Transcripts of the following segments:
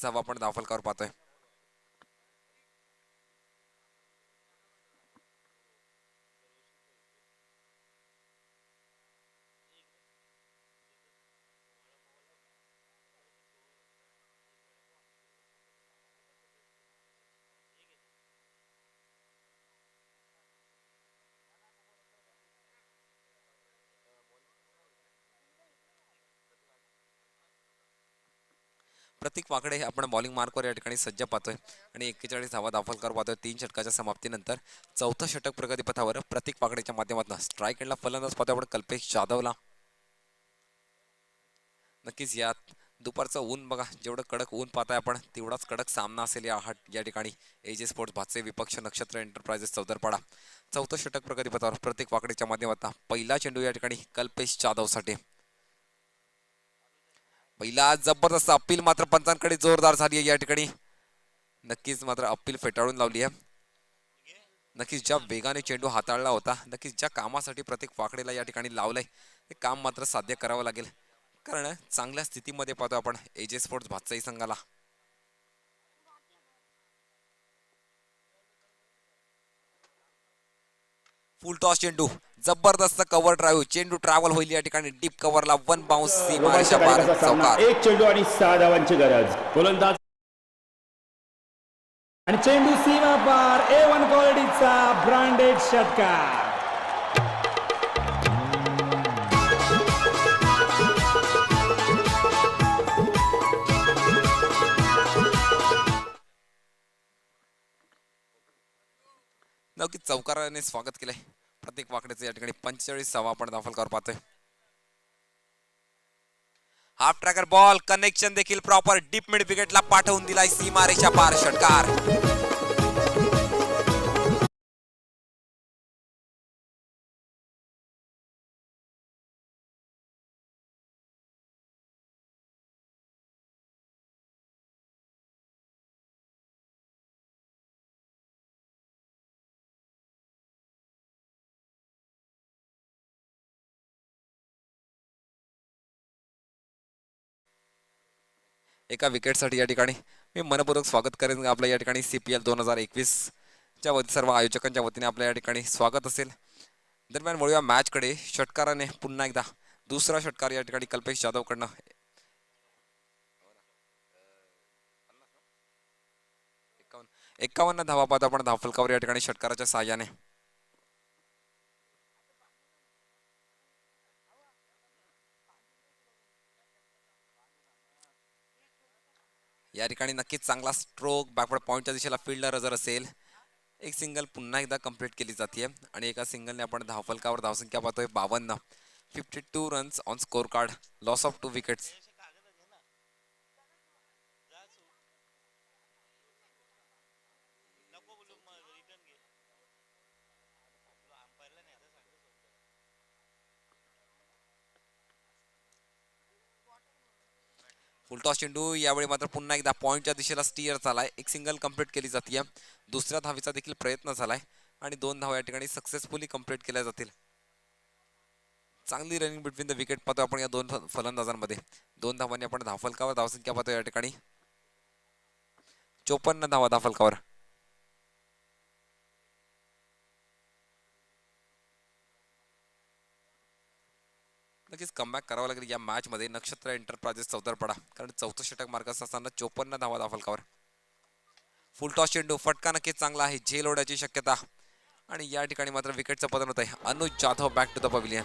धावा आपण धावफलकावर पाहतोय. प्रतीक वाकडे आपण बॉलिंग मार्कवर या ठिकाणी सज्ज पाहतोय आणि 41 धावा धावफलकावर पाहतोय. 3 षटकाच्या समाप्तीनंतर चौथं षटक प्रगतीपथावर प्रतीक वाकडेच्या माध्यमातून स्ट्राईक एंडला फलंदाज पाहतोय आपण कल्पेश जाधवला. नक्कीच यात दुपारचं ऊन बघा, जेवढं कडक ऊन पाहताय आपण तेवढाच कडक सामना असेल या ठिकाणी. एजे स्पोर्ट्स भाचे विपक्ष नक्षत्र एंटरप्राइजेस चौदरपाडा. चौथं षटक प्रगतीपथावर प्रतीक वाकडेच्या माध्यमातून पहिला चेंडू या ठिकाणी कल्पेश जाधवसाठी. पहिला जबरदस्त अपील मात्र पंचांकडे जोरदार झाली आहे या ठिकाणी. नक्कीच मात्र अपील फेटाळून लावली आहे. नक्कीच ज्या वेगाने चेंडू हाताळला होता, नक्कीच ज्या कामासाठी प्रतीक वाकडेला या ठिकाणी लावलंय ते काम मात्र साध्य करावं लागेल, कारण चांगल्या स्थितीमध्ये पाहतो आपण एजे स्पोर्ट्स भातसाई संघाला. फुल टॉस चेंडू, जबरदस्त कव्हर ड्राईव्ह, चेंडू ट्रॅव्हल होईल या ठिकाणी डीप कव्हरला. वन बाउन्स सीमारेषा पार चौकार. एक चेंडू आणि 6 धावांची गरज. गोलंदाज आणि चेंडू सीमा पार. A1 क्वालिटीचा ब्रँडेड षटकार. नक्कीच चौकाराने स्वागत केलंय प्रतीक वाकडेचं या ठिकाणी. 45 धावा आपण धावफलकावर पाहतोय. हाफ ट्रॅकर बॉल, कनेक्शन देखील प्रॉपर डीप मिड विकेटला पाठवून दिलाय सीमारेषा पार षटकार. एका विकेटसाठी या ठिकाणी मी मनपूर्वक स्वागत करेन आपलं या ठिकाणी. CPL 2021 च्या सर्व आयोजकांच्या वतीने आपल्या या ठिकाणी स्वागत असेल. दरम्यान वळूया मॅचकडे. षटकाराने पुन्हा एकदा दुसरा षटकार या ठिकाणी कल्पेश जाधवकडनं. 51 धावा पाहतो आपण धावफलकावर या ठिकाणी षटकाराच्या साहाय्याने. या ठिकाणी नक्कीच चांगला स्ट्रोक बॅकवर्ड पॉईंटच्या दिशेला फिल्डर जर असेल. एक सिंगल पुन्हा एकदा कंप्लीट केली जाते आणि एका सिंगलने आपण धावफलकावर धावसंख्या पाहतोय 52. 52 runs on score card. Loss of 2 wickets. Full toss चेंडू यावेळी मात्र पुन्हा एकदा पॉईंटच्या दिशेला स्टीअर झालाय. एक सिंगल कंप्लीट केली जाते. दुसऱ्या धावीचा देखील प्रयत्न झालाय आणि 2 धावा या ठिकाणी सक्सेसफुली कंप्लीट केल्या जातील. चांगली रनिंग बिटवीन द विकेट पाहतो आपण या दोन फलंदाजांमध्ये. 2 धावांनी आपण धावफलकावर धावसंख्या पाहतो या ठिकाणी 54 धावा धावफलकावर. नक्कीच कमबॅक करावं लागेल या मॅच मध्ये नक्षत्र एंटरप्राइजेस चौदरपाडा, कारण चौथं षटक मार्कास असताना 54 धावा धावफलकावर. फुल टॉस चेंडू, फटका नक्कीच चांगला आहे, झेल ओढ्याची शक्यता आणि या ठिकाणी मात्र विकेटचं पतन होत आहे. Anuj Jadhav back to the pavilion.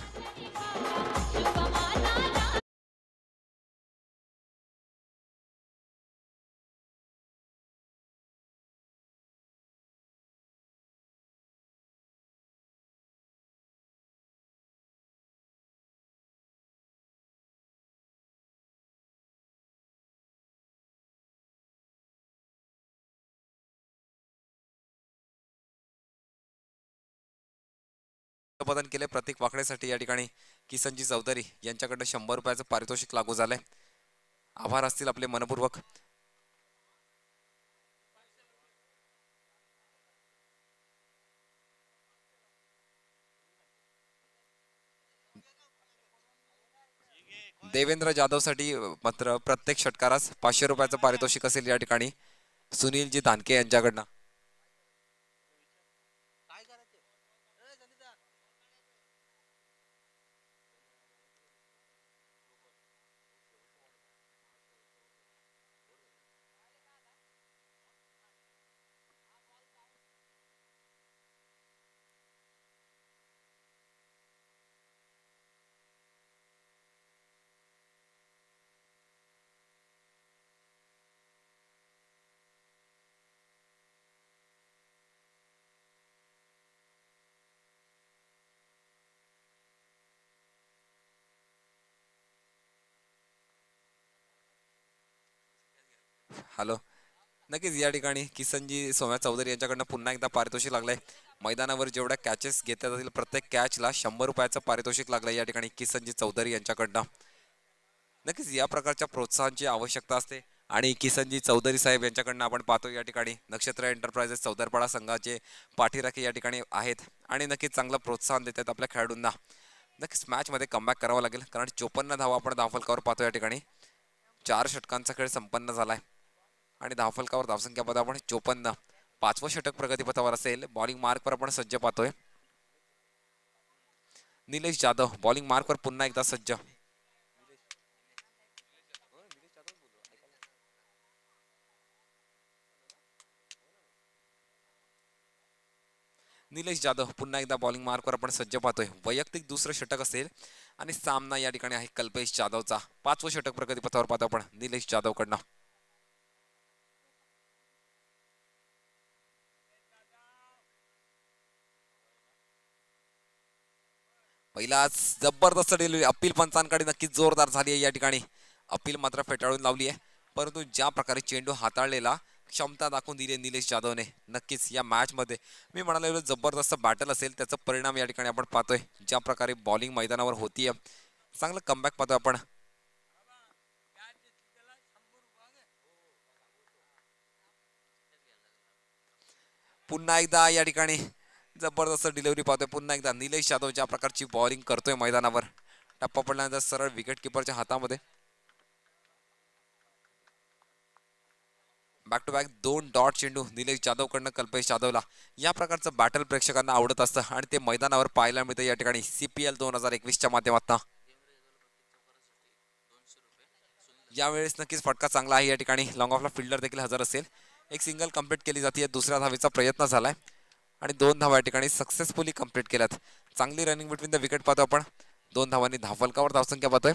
पतन केले प्रतीक वाकडेसाठी. या ठिकाणी किसनजी चौधरी यांच्याकडनं 100 रुपयाचं पारितोषिक लागू झालंय. आभार असतील आपले मनपूर्वक. देवेंद्र जाधवसाठी मात्र प्रत्येक षटकारास 500 रुपयाचं पारितोषिक असेल या ठिकाणी सुनीलजी धानके यांच्याकडनं. हॅलो, नक्कीच या ठिकाणी किसनजी सोम्या चौधरी यांच्याकडनं पुन्हा एकदा पारितोषिक लागलंय. मैदानावर जेवढ्या कॅचेस घेतल्या जातील प्रत्येक कॅचला 100 रुपयाचं पारितोषिक लागलंय या ठिकाणी किसनजी चौधरी यांच्याकडनं. नक्कीच या प्रकारच्या प्रोत्साहनाची आवश्यकता असते आणि किसनजी चौधरी साहेब यांच्याकडनं आपण पाहतो या ठिकाणी नक्षत्र एंटरप्राइजेस चौदरपाडा संघाचे पाठीराखे या ठिकाणी आहेत आणि नक्कीच चांगलं प्रोत्साहन देतात आपल्या खेळाडूंना. नक्कीच मॅचमध्ये कमबॅक करावं लागेल कारण 54 धावा आपण धावफलकावर पाहतो या ठिकाणी. 4 षटकांचा खेळ संपन्न झालाय आणि धावफलकावर धावसंख्या पाहतो आपण 54. 5वं षटक प्रगतीपथावर असेल. बॉलिंग मार्कवर आपण सज्ज पाहतोय. निलेश जाधव बॉलिंग मार्कवर पुन्हा एकदा सज्ज. निलेश जाधव पुन्हा एकदा बॉलिंग मार्कवर आपण सज्ज पाहतोय. वैयक्तिक दुसरं षटक असेल आणि सामना या ठिकाणी आहे कल्पेश जाधवचा. 5वं षटक प्रगतीपथावर पाहतो आपण निलेश जाधव कडनं. पहिलाच जबरदस्त डिलिव्हरी अपील पंचांकडे नक्कीच जोरदार झाली आहे या ठिकाणी. अपील मात्र फेटाळून लावली आहे परंतु ज्या प्रकारे चेंडू हाताळलेला क्षमता दाखवून दिली निलेश जाधवने. नक्कीच या मॅच मध्ये मी म्हणालो जबरदस्त बॅटल असेल त्याचा परिणाम या ठिकाणी आपण पाहतोय. ज्या प्रकारे बॉलिंग मैदानावर होतीये चांगलं कमबॅक पाहतोय आपण. पुन्हा एकदा या ठिकाणी जबरदस्त डिलिव्हरी पाहतोय. पुन्हा एकदा निलेश जाधव ज्या प्रकारची बॉलिंग करतोय मैदानावर. टप्पा पडल्यानंतर सरळ विकेट किपरच्या हातामध्ये. बॅक टू बॅक 2 डॉट चेंडू निलेश जाधव कडनं कल्पेश जाधवला. या प्रकारचं बॅटल प्रेक्षकांना आवडत असतं आणि ते मैदानावर पाहायला मिळतं या ठिकाणी CPL 2021च्या माध्यमातून. यावेळेस नक्कीच फटका चांगला आहे या ठिकाणी. लॉंग ऑफला फिल्डर देखील हजर असेल. एक सिंगल कंप्लीट केली जाते. दुसऱ्या धावेचा प्रयत्न झालाय आणि 2 धावा या ठिकाणी सक्सेसफुली कंप्लीट केल्यात. चांगली रनिंग बिटवीन द विकेट पाहतो आपण. 2 धावांनी धावफलकावर धावसंख्या पाहतोय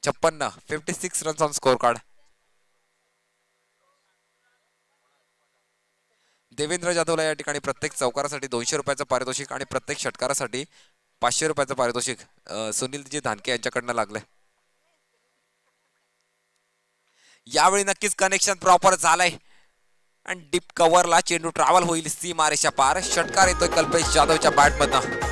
56. 56 runs on score card. Devendra जाधवला या ठिकाणी प्रत्येक चौकारासाठी 200 रुपयाचं पारितोषिक आणि प्रत्येक षटकारासाठी 500 रुपयाचं पारितोषिक सुनीलजी धानके यांच्याकडनं लागलंय. यावेळी नक्कीच कनेक्शन प्रॉपर झालंय आणि डीप कव्हरला चेंडू ट्रॅव्हल होईल सीमारेषा पार. षटकार येतोय कल्पेश जाधवच्या बॅटमधनं.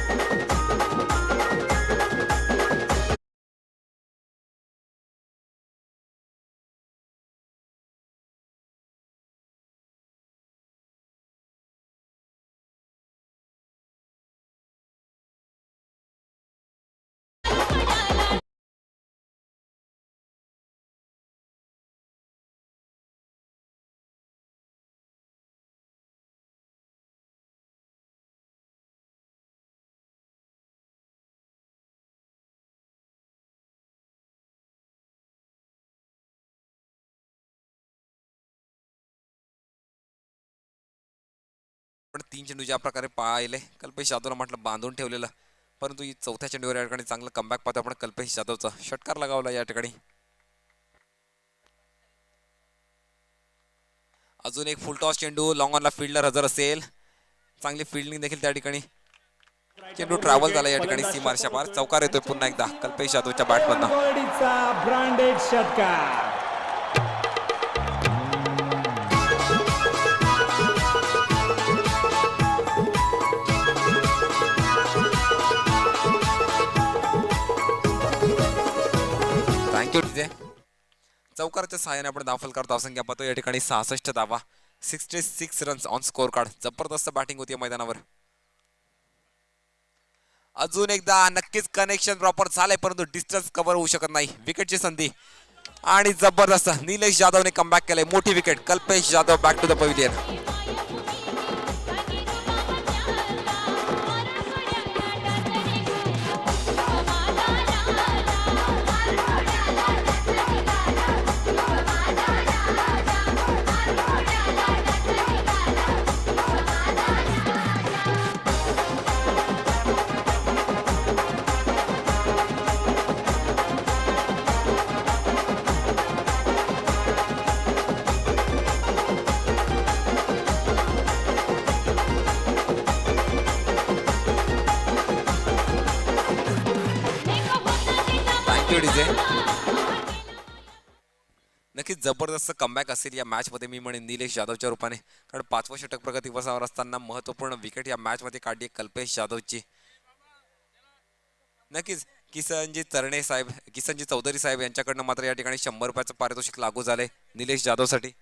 पण 3 चेंडू ज्या प्रकारे पाहिले कल्पेश जाधवला म्हटलं बांधून ठेवलेलं परंतु चौथ्या चेंडूवर या ठिकाणी चांगलं कमबॅक पाहतो आपण कल्पेश जाधवचा. षटकार लगावला या ठिकाणी. अजून एक फुल टॉस चेंडू. लॉंग ऑनला फिल्डर हजर असेल. चांगली फिल्डिंग देखील त्या ठिकाणी. चेंडू ट्रॅव्हल झाला या ठिकाणी सीमारेषा पार. चौकार येतोय पुन्हा एकदा कल्पेश जाधवच्या बॅटमधनं. ब्रँडेड षटकार. थँक्यू तिथे. चौकाराच्या सहाय्याने आपण धावफलकावर धावसंख्या पाहतो या ठिकाणी 66 धावा. 66 रन्स ऑन स्कोर कार्ड. जबरदस्त बॅटिंग होती मैदानावर. अजून एकदा नक्कीच कनेक्शन प्रॉपर झालंय, परंतु डिस्टन्स कव्हर होऊ शकत नाही. विकेटची संधी आणि जबरदस्त निलेश जाधवने कमबॅक केलंय. मोठी wicket. Kalpesh Jadhav back to the pavilion. Thank you DJ. नक्कीच जबरदस्त कमबॅक असेल या मॅच मध्ये, मी म्हणेन निलेश जाधवच्या रूपाने. कारण 5वं षटक प्रगतीपथावर असताना महत्वपूर्ण विकेट या मॅच मध्ये काढली कल्पेश जाधवची. नक्कीच किसनजी चौधरी साहेब यांच्याकडनं मात्र या ठिकाणी 100 रुपयाचं पारितोषिक लागू झाले निलेश जाधवसाठी.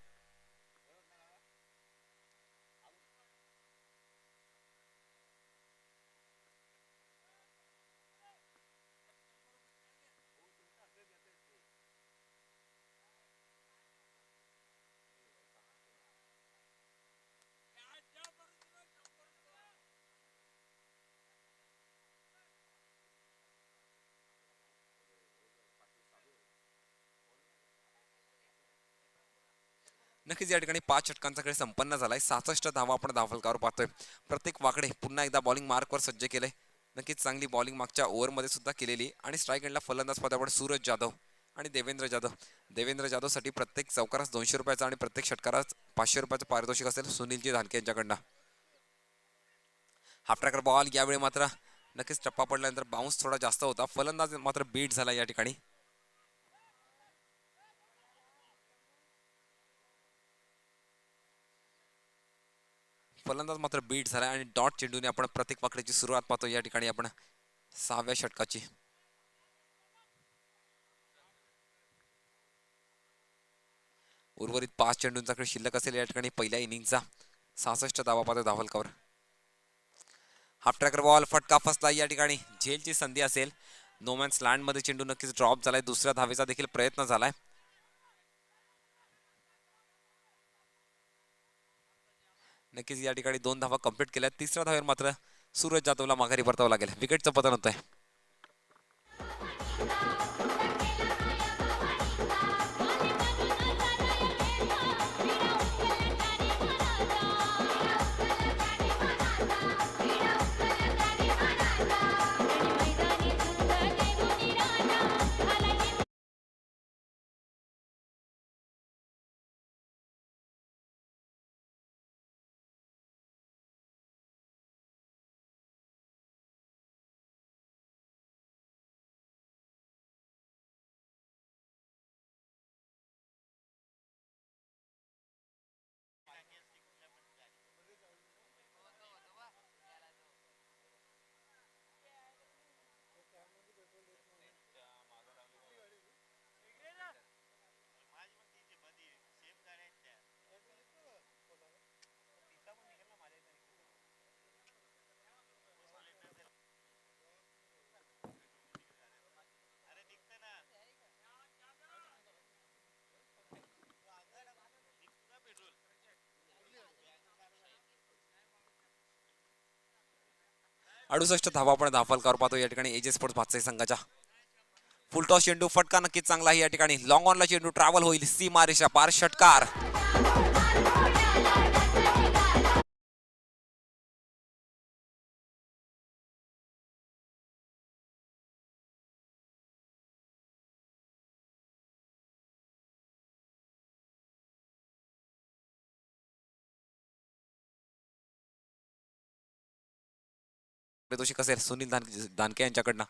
नक्कीच या ठिकाणी 5 षटकांचा खेळ संपन्न झालाय. 66 धावा आपण धावफलकावर पाहतोय. प्रत्येक वाकडे पुन्हा एकदा बॉलिंग मार्कवर सज्ज केलंय. नक्कीच चांगली बॉलिंग मागच्या ओव्हरमध्ये सुद्धा केलेली. आणि स्ट्राईक एंडला फलंदाज पदावर सूरज जाधव आणि देवेंद्र जाधवसाठी प्रत्येक चौकारास 200 रुपयाचा आणि प्रत्येक षटकारास 500 रुपयाचं पारितोषिक असेल सुनीलजी धानके यांच्याकडनं. हाफ ट्रॅकर बॉल यावेळी मात्र नक्कीच टप्पा पडल्यानंतर बाउन्स थोडा जास्त होता. फलंदाज मात्र बीट झाला या ठिकाणी. फलंदाज मात्र बीट झाला आणि डॉट चेंडूने आपण प्रत्येक वाकड्याची सुरुवात पाहतो या ठिकाणी आपण 6व्या षटकाची. उर्वरित 5 चेंडूंचा खेळ शिल्लक असेल या ठिकाणी पहिल्या इनिंगचा. 66 धावा पाहतो धावफलकावर. हाफ ट्रॅकर बॉल फटका फसला या ठिकाणी. झेलची संधी असेल. नोमॅन्स लँड मध्ये चेंडू नक्कीच ड्रॉप झालाय. दुसऱ्या धावेचा देखील प्रयत्न झालाय. नक्कीच या ठिकाणी 2 धावा कंप्लीट केल्या. तिसऱ्या धावेवर मात्र सूरज जाधवला माघारी परतावं लागेल. विकेटचं पतन होत आहे. अडुसष्ट धावा आपण धावफलकावर पाहतो या ठिकाणी एजे स्पोर्ट्स भातसाई संघाच्या. फुलटॉस चेंडू फटका नक्कीच चांगला आहे या ठिकाणी. लॉंग ऑनला चेंडू ट्रॅव्हल होईल सीमा रेषा पार. षटकार. पारितोषिक असेल सुनील धानके यांच्याकडनं.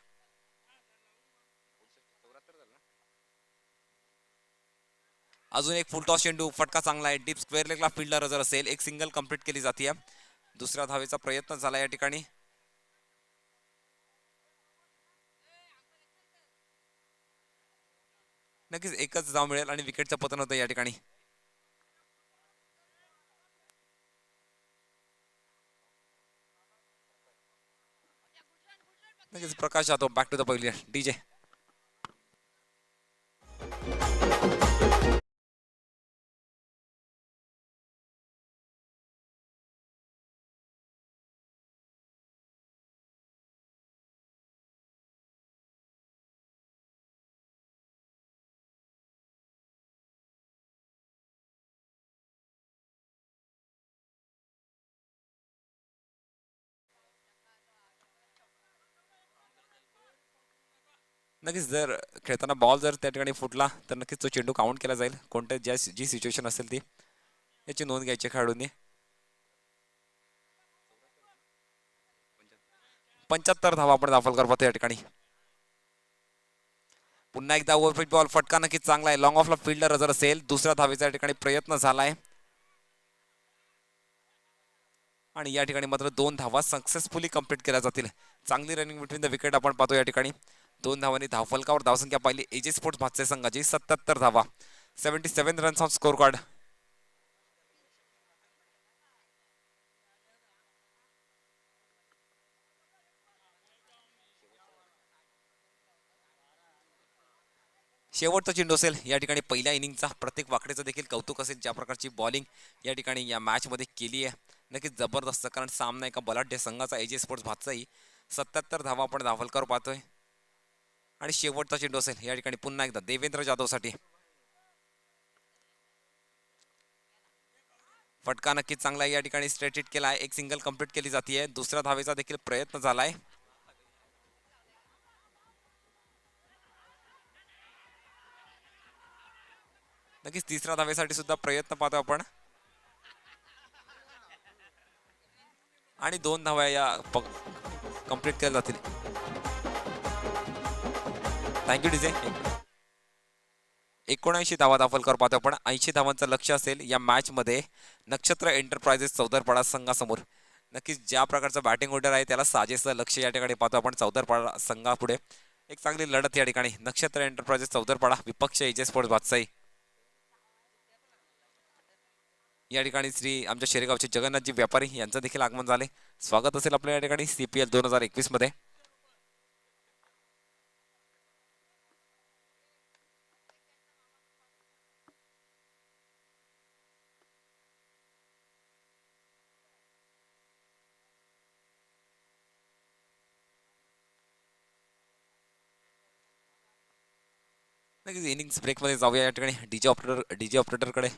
अजून एक फुलटॉस चेंडू फटका चांगला आहे. डीप स्क्वेअर लेगला फील्डर जर असेल एक सिंगल कंप्लीट केली जाते. दुसऱ्या धावेचा प्रयत्न झाला या ठिकाणी. नक्कीच एकच धाव मिळेल आणि विकेटचं पतन होतं या ठिकाणी. नक्कीच Prakash Jadhav back to the पहिले डीजे. नक्कीच जर खेळताना बॉल जर त्या ठिकाणी फुटला तर नक्कीच तो चेंडू काउंट केला जाईल. कोणत्या जी सिच्युएशन असेल ती याची नोंद घ्यायची खेळाडूंनी. 75 धावा आपण दाखल करतो या ठिकाणी. पुन्हा एकदा ओव्हरफिट बॉल फटका नक्कीच चांगला आहे. लॉंग ऑफला फिल्डर जर असेल दुसऱ्या धावेचा या ठिकाणी प्रयत्न झालाय आणि या ठिकाणी मात्र 2 धावा सक्सेसफुली कंप्लीट केल्या जातील. चांगली रनिंग बिटवीन द विकेट आपण पाहतो या ठिकाणी. 2 धावांनी धावफलकावर धावसंख्या पाहिली एजे स्पोर्ट्स भातसे संघाची 77 धावा, 77 रन्स ऑन स्कोर कार्ड. शेवटचा चेंडू असेल या ठिकाणी पहिल्या इनिंगचा. प्रत्येक वाकडेचं देखील कौतुक असेल ज्या प्रकारची बॉलिंग या ठिकाणी या मॅचमध्ये केली आहे. नक्कीच जबरदस्त, कारण सामना एका बलाढ्य संघाचा एजे स्पोर्ट्स भातचाही 77 धावा आपण धावफलकावर पाहतोय. आणि शेवटचा चेंडू असेल या ठिकाणी पुन्हा एकदा देवेंद्र जाधवसाठी. फटका नक्कीच चांगला आहे या ठिकाणी. स्ट्रेट हिट केला आहे. एक सिंगल कंप्लीट केली जाते. दुसऱ्या धावेचा देखील प्रयत्न झालाय. नक्कीच तिसऱ्या धावेसाठी सुद्धा प्रयत्न पाहतो आपण आणि 2 धावा या कंप्लीट केल्या जातील. Thank you DJ. 79 धावा दाखल पाहतो आपण. 80 धावांचं लक्ष असेल या मॅच मध्ये नक्षत्र एंटरप्राइजेस चौदरपाडा संघासमोर. नक्कीच ज्या प्रकारचं बॅटिंग ऑर्डर आहे त्याला साजेसं लक्ष या ठिकाणी पाहतो आपण. चौदरपाडा संघापुढे एक चांगली लढत या ठिकाणी. नक्षत्र एंटरप्राइजेस चौदरपाडा विपक्ष एजे स्पोर्ट्स भातसाई. या ठिकाणी श्री आमच्या शेरेगावचे जगन्नाथजी व्यापारी यांचं देखील आगमन झाले. स्वागत असेल आपल्या या ठिकाणी CPL 2021 मध्ये. नक्कीच इनिंग्स ब्रेक मध्ये जाऊया या ठिकाणी. डीजे ऑपरेटरकडे.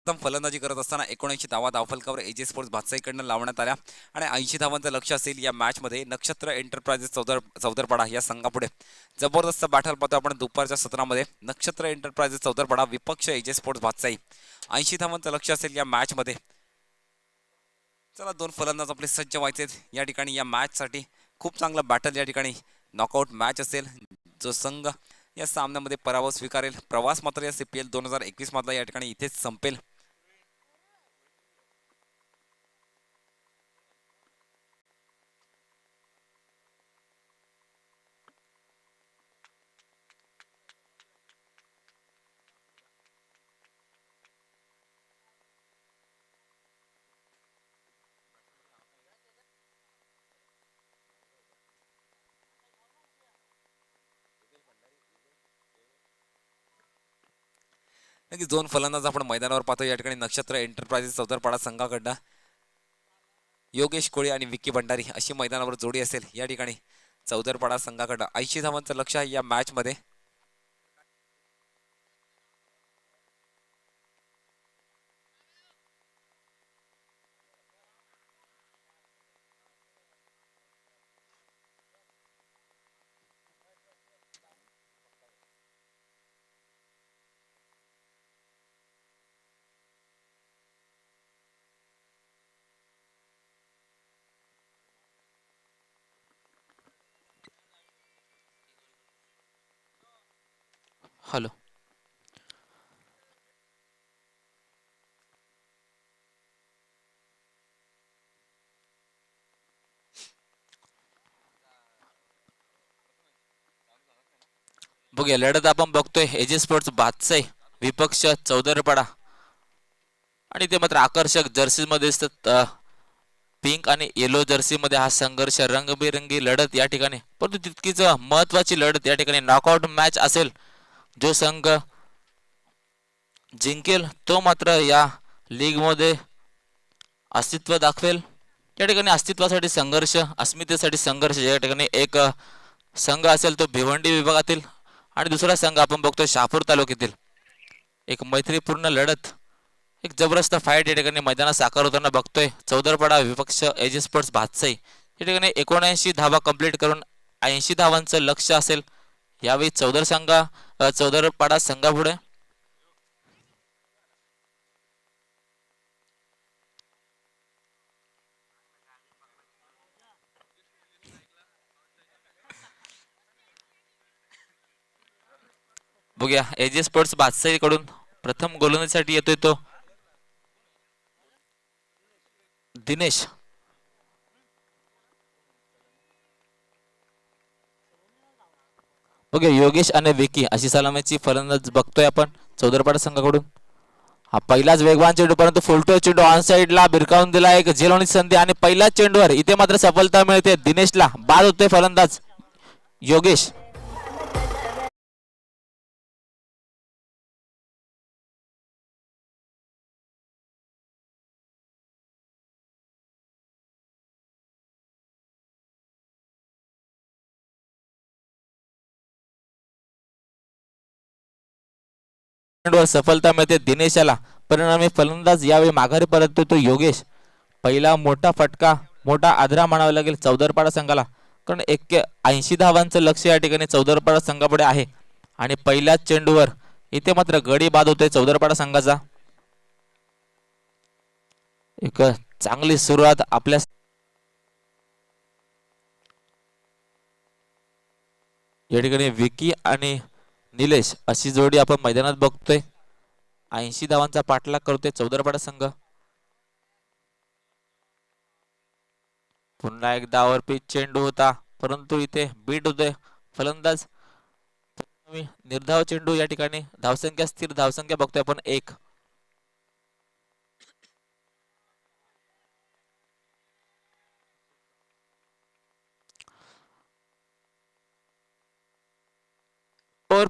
फलंदाजी करत असताना 79 धावा धावफलकावर एजे स्पोर्ट्स भातसाईकडनं लावण्यात आल्या आणि 80 धावांचं लक्ष असेल या मॅच मध्ये नक्षत्र एंटरप्राइजेस चौदरपाडा या संघापुढे. जबरदस्त बॅटल पाहतो आपण दुपारच्या सत्रामध्ये. नक्षत्र एंटरप्राइजेस चौदरपाडा विपक्ष एजे स्पोर्ट्स भातसाई. 80 धावांचं लक्ष असेल या मॅच मध्ये. चला 2 फलंदाज आपले सज्ज व्हायचे या ठिकाणी या मॅच साठी. खूप चांगला बॅटल या ठिकाणी. नॉकआउट मॅच असेल. जो संघ या सामन्यामध्ये पराभव स्वीकारेल. प्रवास मात्र या CPL 2021 मधला या ठिकाणी इथेच संपेल. नक्कीच दोन फलंदाज आपण मैदानावर पाहतो या ठिकाणी. नक्षत्र एंटरप्राइजेस चौदरपाडा संघाकडनं योगेश कोळी आणि विक्की भंडारी अशी मैदानावर जोडी असेल या ठिकाणी. चौदरपाडा संघाकडनं 80 धावांचं लक्ष आहे या मॅच मध्ये. हॅलो. बघूया लढत आपण बघतोय एजी स्पोर्ट्स बादशाह विपक्ष चौदरपाडा आणि ते मात्र आकर्षक जर्सी मध्ये दिसतात. पिंक आणि येलो जर्सी मध्ये हा संघर्ष रंगबिरंगी लढत या ठिकाणी, परंतु तितकीच महत्वाची लढत या ठिकाणी. नॉकआउट मॅच असेल. जो संघ जिंकेल तो मात्र या लीग मध्ये अस्तित्व दाखवेल. या ठिकाणी अस्तित्वासाठी संघर्ष, अस्मितेसाठी संघर्ष. या ठिकाणी एक संघ असेल तो भिवंडी विभागातील आणि दुसरा संघ आपण बघतोय शहापूर तालुक्यातील. एक मैत्रीपूर्ण लढत, एक जबरदस्त फाईट या ठिकाणी मैदानात साकार होताना बघतोय. चौदरपाडा विपक्ष एजी स्पोर्ट्स बादशाह या ठिकाणी 79 धावा कंप्लीट करून 80 धावांचं लक्ष असेल यावेळी चौदरपाडा संघापुढे. बघूया एजी स्पोर्ट्स बादशाह कडून प्रथम गोलंदाजीसाठी येतोय तो दिनेश. बघूया योगेश आणि विकी अशी सलामीची फलंदाज बघतोय आपण चौदरपाडा संघाकडून. हा पहिलाच वेगवान चेंडू, परंतु फुलटो चेंडू ऑन साइडला भिरकावून दिला. एक झेलवणी संधी आणि पहिल्याच चेंडूवर इथे मात्र सफलता मिळते दिनेशला. बाद होते फलंदाज योगेश. सफलता मिळते दिनेशाला. परिणामी फलंदाज यावेळी माघारी परततो तो योगेश. पहिला मोठा फटका, मोठा आदरा म्हणावा लागेल चौदरपाडा संघाला, कारण 81 धावांचं लक्ष या ठिकाणी चौदरपाडा संघापुढे आहे. आणि पहिल्याच चेंडूवर इथे मात्र गडी बाद होतोय चौदरपाडा संघाचा. एक चांगली सुरुवात आपल्या या ठिकाणी विकी आणि निलेश अशी जोडी आपण मैदानात बघतोय. 80 धावांचा पाठलाग करतोय चौदरपाडा संघ. पुन्हा एक डावावर पिच चेंडू होता, परंतु इथे बीट होतोय फलंदाज. निर्धाव चेंडू या ठिकाणी. धावसंख्या स्थिर धावसंख्या बघतोय आपण 1.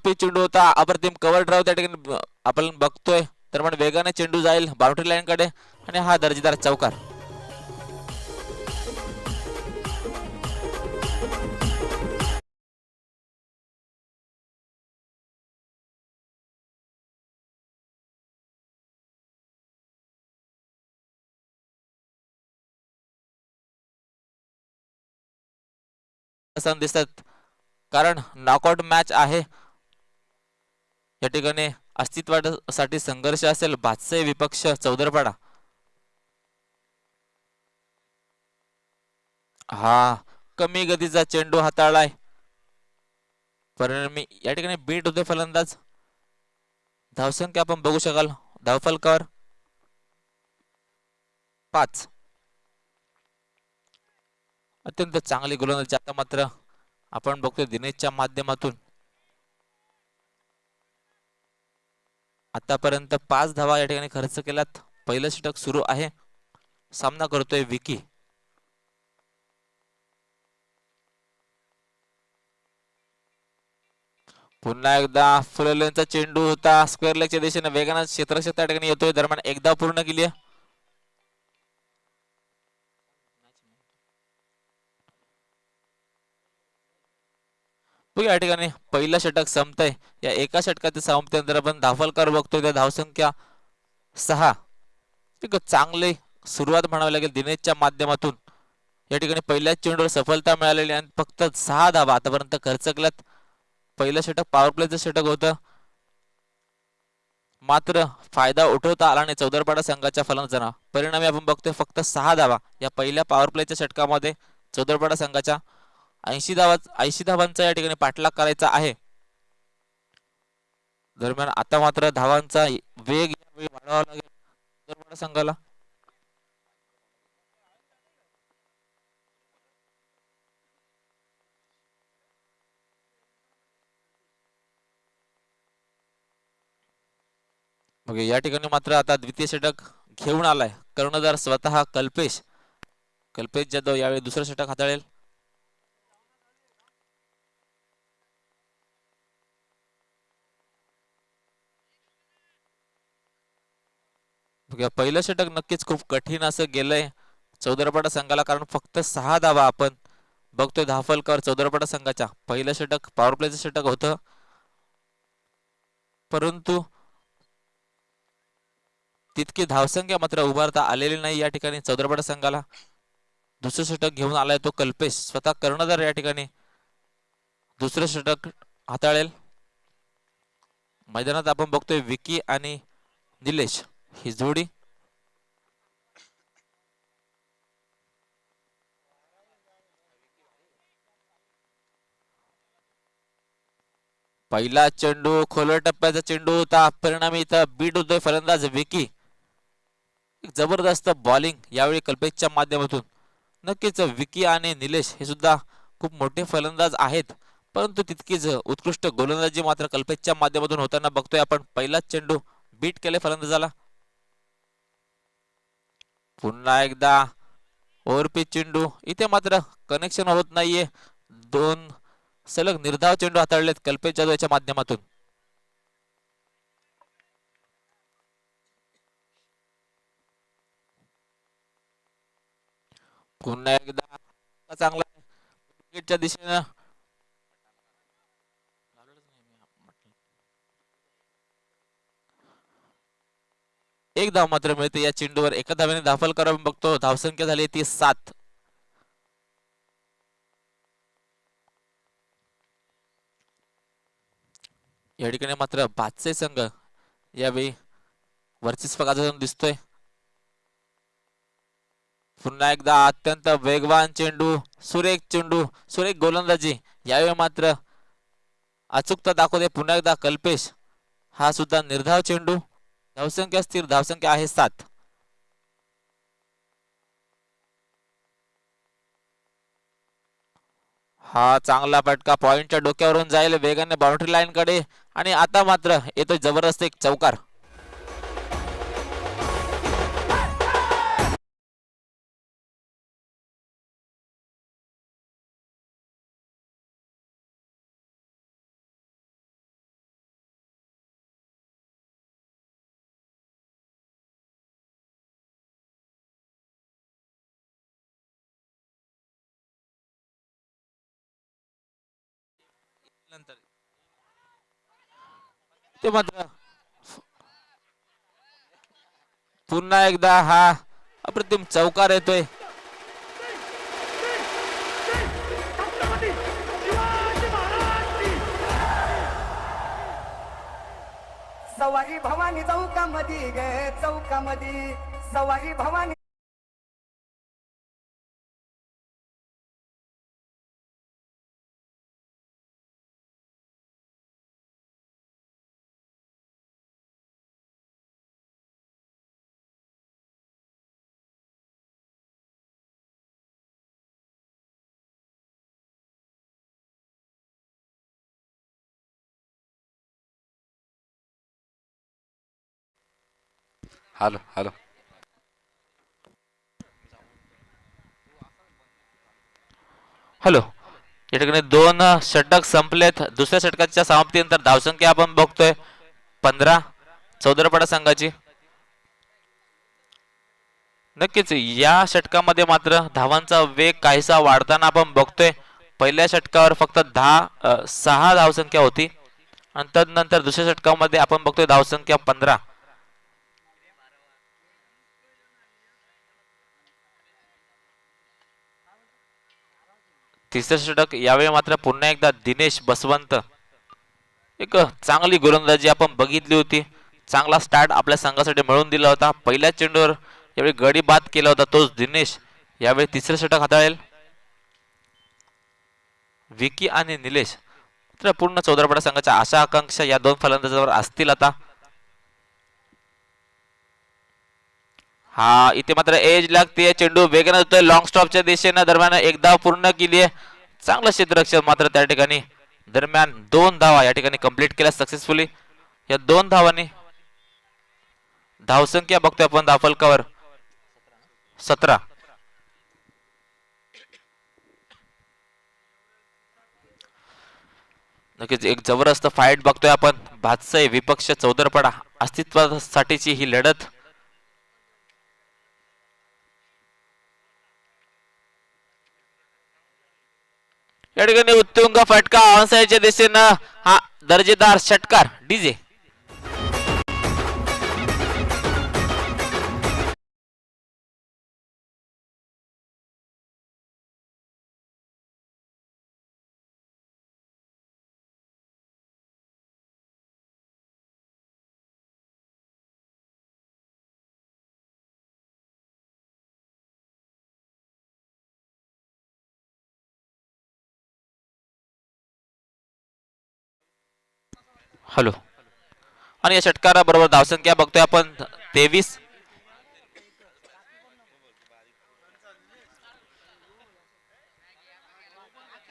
पिच चेंडू होता, अप्रतिम कव्हर ड्राईव्ह त्या ठिकाणी आपण बघतोय. तर पण वेगाने चेंडू जाईल बाउंड्री लाईन कडे आणि हा दर्जेदार चौकार. दिसतात कारण नॉकआउट मॅच आहे. या ठिकाणी अस्तित्वासाठी संघर्ष असेल बादशाह विपक्ष चौदरपाडा. हा कमी गतीचा चेंडू हाताळलाय, परिणामी या ठिकाणी बीट होते फलंदाज. धावसंख्या आपण बघू शकाल धावफलकावर 5. अत्यंत चांगली गोलंदाजी आता मात्र आपण बघतोय दिनेशच्या माध्यमातून. आतापर्यंत 5 धावा या ठिकाणी खर्च केल्यात. पहिलं षटक सुरू आहे. सामना करतोय विकी. पुन्हा एकदा फुललेंचा चेंडू होता स्क्वेअर लेगच्या दिशेने वेगाने क्षेत्ररक्षक त्या ठिकाणी येतोय. दरम्यान एकदा पूर्ण केली आहे. या ठिकाणी पहिलं षटक संपतंय. या एका षटकातील संपल्यानंतर आपण धावफलकावर बघतोय त्या धावसंख्या 6. एक चांगली सुरुवात म्हणावी लागेल दिनेशच्या माध्यमातून. या ठिकाणी पहिल्याच चेंडूवर सफलता मिळालेली आणि फक्त 6 धावा आतापर्यंत खर्च केल्यात. पहिलं षटक पॉवर प्लेचं षटक होतं, मात्र फायदा उठवता आला नाही चौदरपाडा संघाच्या फलंदाजांना. परिणामी आपण बघतोय फक्त 6 धावा या पहिल्या पॉवर प्लेच्या षटकामध्ये चौदरपाडा संघाच्या 80 धावांचा या ठिकाणी पाठलाग करायचा आहे. दरम्यान आता मात्र धावांचा वेग यावेळी वाढवावा लागेल चौदरपाडा संघाला. मग या ठिकाणी मात्र आता द्वितीय षटक घेऊन आलाय कर्णधार स्वतः कल्पेश जाधव. यावेळी दुसरं षटक हाताळेल. पहिलं षटक नक्कीच खूप कठीण असं गेलंय चौदरपाडा संघाला, कारण फक्त 6 धावा आपण बघतोय धावफलकावर चौदरपाडा संघाच्या. पहिलं षटक पॉवर प्लेचं षटक होतं, परंतु तितकी धावसंख्या मात्र उभारता आलेली नाही या ठिकाणी चौदरपाडा संघाला. दुसरं षटक घेऊन आलाय तो कल्पेश स्वतः कर्णधार या ठिकाणी दुसरं षटक हाताळेल. मैदानात आपण बघतोय विकी आणि निलेश ही जोडी. पहिला चेंडू खोलवर टप्प्याचा चेंडू होता, परिणामी इथं बीट होतोय फलंदाज विकी. जबरदस्त बॉलिंग यावेळी कल्पेशच्या माध्यमातून. नक्कीच विकी आणि निलेश हे सुद्धा खूप मोठे फलंदाज आहेत, परंतु तितकीच उत्कृष्ट गोलंदाजी मात्र कल्पेशच्या माध्यमातून होताना बघतोय आपण. पहिलाच चेंडू बीट केले फलंदाजाला. पुन्हा एकदा ओव्हरपिच चेंडू. इथे मात्र कनेक्शन होत नाहीये. 2 सलग निर्धाव चेंडू हाताळलेत कल्पेश जाधवच्या माध्यमातून. पुन्हा एकदा चांगला विकेटच्या दिशेनं एक धाव मात्र मिळते या चेंडूवर. एका धावेने दाखल करावं बघतो. धावसंख्या झाली ती 7. या ठिकाणी मात्र पाचसे संघ यावेळी वर्चस्व गाजवताना दिसतोय. पुन्हा एकदा अत्यंत वेगवान चेंडू, सुरेख गोलंदाजी. यावेळी मात्र अचूकता दाखवते पुन्हा एकदा कल्पेश. हा सुद्धा निर्धाव चेंडू. धावसंख्या स्थिर, धावसंख्या आहे 7. हा चांगला फटका पॉइंटच्या डोक्यावरून जाईल वेगाने बाउंड्री लाईन कडे, आणि आता मात्र येतोय जबरदस्त एक चौकार. ते मात्र पुन्हा एकदा हा अप्रतिम चौकार येतोय. सवारी भवानी चौकामध्ये ग चौकामध्ये सवारी भवानी. Hello hello hello. या ठिकाणी 2 षटक संपलेत. दुसऱ्या षटकाच्या समाप्तीनंतर धावसंख्या आपण बघतोय 15 चौदरपाडा संघाची. नक्कीच या षटकामध्ये मात्र धावांचा वेग काहीसा वाढताना आपण बघतोय. पहिल्या षटकावर फक्त 6 धावसंख्या होती आणि तदनंतर दुसऱ्या षटकामध्ये आपण बघतोय धावसंख्या 15. तिसरे षटक यावेळी मात्र पुन्हा एकदा दिनेश बसवंत. एक चांगली गोलंदाजी आपण बघितली होती. चांगला स्टार्ट आपल्या संघासाठी मिळवून दिला होता. पहिल्या चेंडूवर यावेळी गडी बाद केला होता तोच दिनेश यावेळी तिसरे षटक हाताळेल. विकी आणि निलेश तर पूर्ण चौदरपाडा संघाच्या आशा आकांक्षा या 2 फलंदाजांवर असतील आता. हा इथे मात्र एज लागते. चेंडू वेगाने जातोय लॉंग स्टॉपच्या दिशेने. दरम्यान एक धाव पूर्ण केली आहे. चांगलं क्षेत्ररक्षण मात्र त्या ठिकाणी. दरम्यान 2 धावा या ठिकाणी कंप्लीट केल्या सक्सेसफुली. या 2 धावांनी धावसंख्या बघतोय आपण धावफलकावर 17. नक्कीच एक जबरदस्त फाईट बघतोय आपण. भातसय विपक्ष चौदरपाडा अस्तित्वासाठीची ही लढत. या ठिकाणी उत्तुंग फटका ऑनसाइडच्या दिशेनं. हा दर्जेदार षटकार डीजे. हॅलो. आणि या षटकाराबरोबर धावसंख्या बघतोय आपण 23.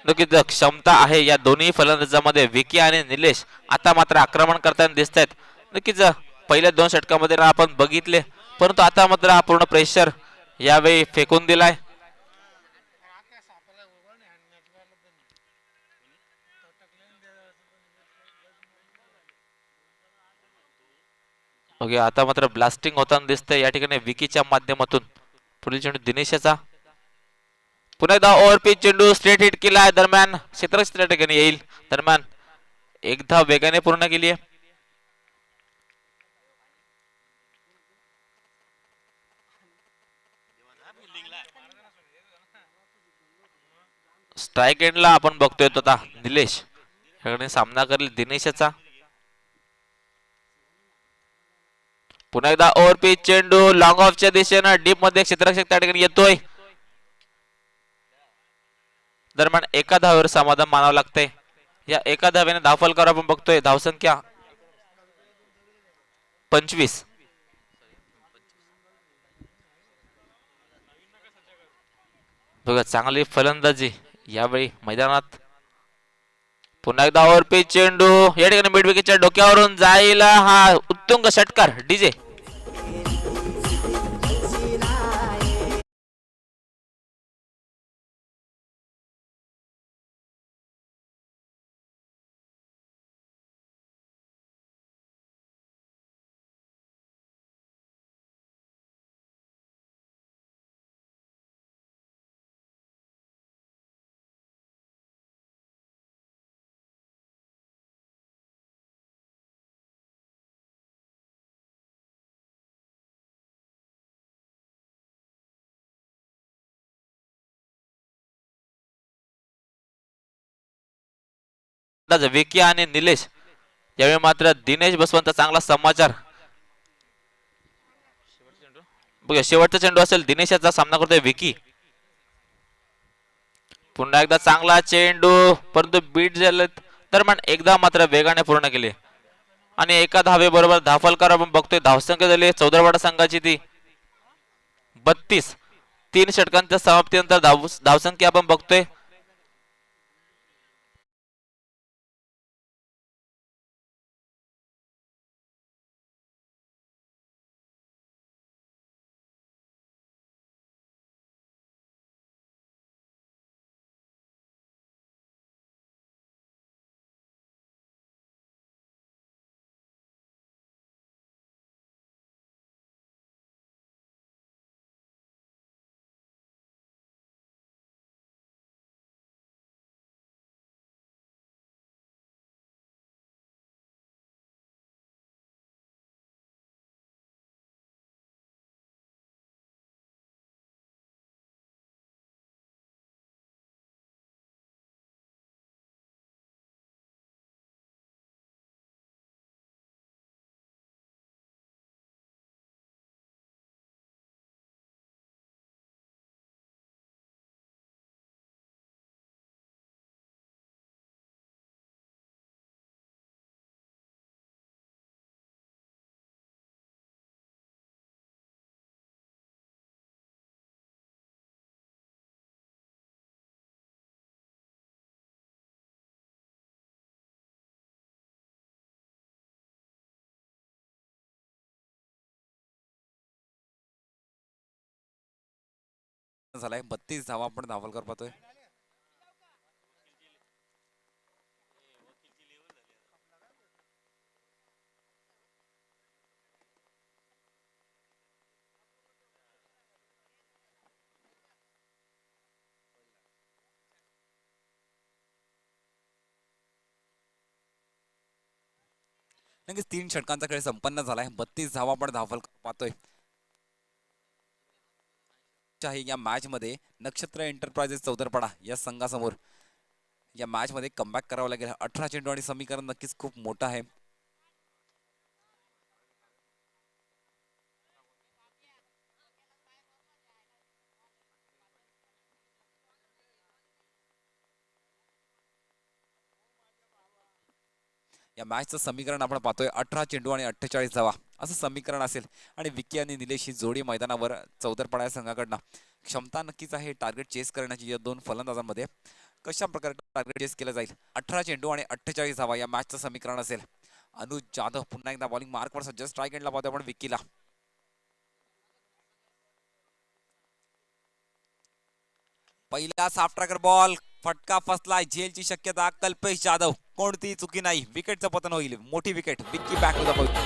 नक्कीच क्षमता आहे या दोन्ही फलंदाजांमध्ये. विकी आणि निलेश आता मात्र आक्रमण करताना दिसत आहेत. नक्कीच पहिल्या 2 षटकामध्ये आपण बघितले परंतु आता मात्र हा पूर्ण प्रेशर यावेळी फेकून दिलाय. ओके आता मात्र ब्लास्टिंग होताना दिसतंय या ठिकाणी विकीच्या माध्यमातून. पुढील चेंडू दिनेशाचा. पुन्हा एकदा ओव्हरपिच चेंडू स्ट्रेट हिट केला. दरम्यान क्षेत्र ठिकाणी येईल. दरम्यान एक धाव वेगाने पूर्ण केली आहे. स्ट्राईक एंडला आपण बघतोय आता निलेश याकडे सामना करेल दिनेशाचा. पुन्हा एकदा ओव्हरपिच चेंडू लॉंग ऑफच्या दिशेनं डीप मध्ये क्षेत्ररक्षक त्या ठिकाणी येतोय. दरम्यान एका धावेवर समाधान मानावं लागतंय. या एका धावेने धावफलकावर आपण बघतोय धावसंख्या 25. बघा चांगली फलंदाजी यावेळी मैदानात. पुन्हा एकदा ओव्हरपिच चेंडू या ठिकाणी मिड विकेटच्या डोक्यावरून जाईल. हा उत्तुंग षटकार डीजे. विकी आणि निलेश यावेळी मात्र दिनेश बसवंत चांगला समाचार. बघा शेवटचा चेंडू असेल दिनेशाचा. सामना करतोय विकी. पुन्हा एकदा चांगला चेंडू परंतु बीट झाले. दरम्यान एकदा मात्र वेगाने पूर्ण केले आणि एका धावेबरोबर धावफलकार आपण बघतोय. धावसंख्या झाली चौदरवाडा संघाची ती 32. 3 षटकांच्या समाप्तीनंतर धावसंख्या आपण बघतोय झालाय 32 धावा आपण धावलकर पाहतोय. नक्कीच 3 षटकांचा खेळ संपन्न झालाय. 32 धावा आपण धावलकर पाहतोय. या मॅच मध्ये नक्षत्र एंटरप्राइजेस चौदरपाडा या संघासमोर या मॅच मध्ये कमबॅक करावं लागेल. 18 चेंडू आणि समीकरण नक्कीच खूप मोठं आहे. या मॅचचं समीकरण आपण पाहतोय 18 चेंडू आणि 48 धावा असं समीकरण असेल. आणि विकी आणि निलेश ही जोडी मैदानावर चौदरपाडा या संघाकडनं क्षमता नक्कीच आहे टार्गेट चेस करण्याची या दोन फलंदाजांमध्ये. कशा प्रकारे टार्गेट चेस केलं जाईल. 18 चेंडू आणि 48 धावा या मॅचचं समीकरण असेल. अनुज जाधव पुन्हा एकदा बॉलिंग मार्कवर सज्ज. स्ट्राईक एंडला पाहतोय आपण विकीला. पहिला साफ ट्रॅकर बॉल फटका फसलाय. झेलची शक्यता. कल्पेश जाधव कोणतीही चुकी नाही. विकेटचं पतन होईल. मोठी wicket. Vicky back to the point.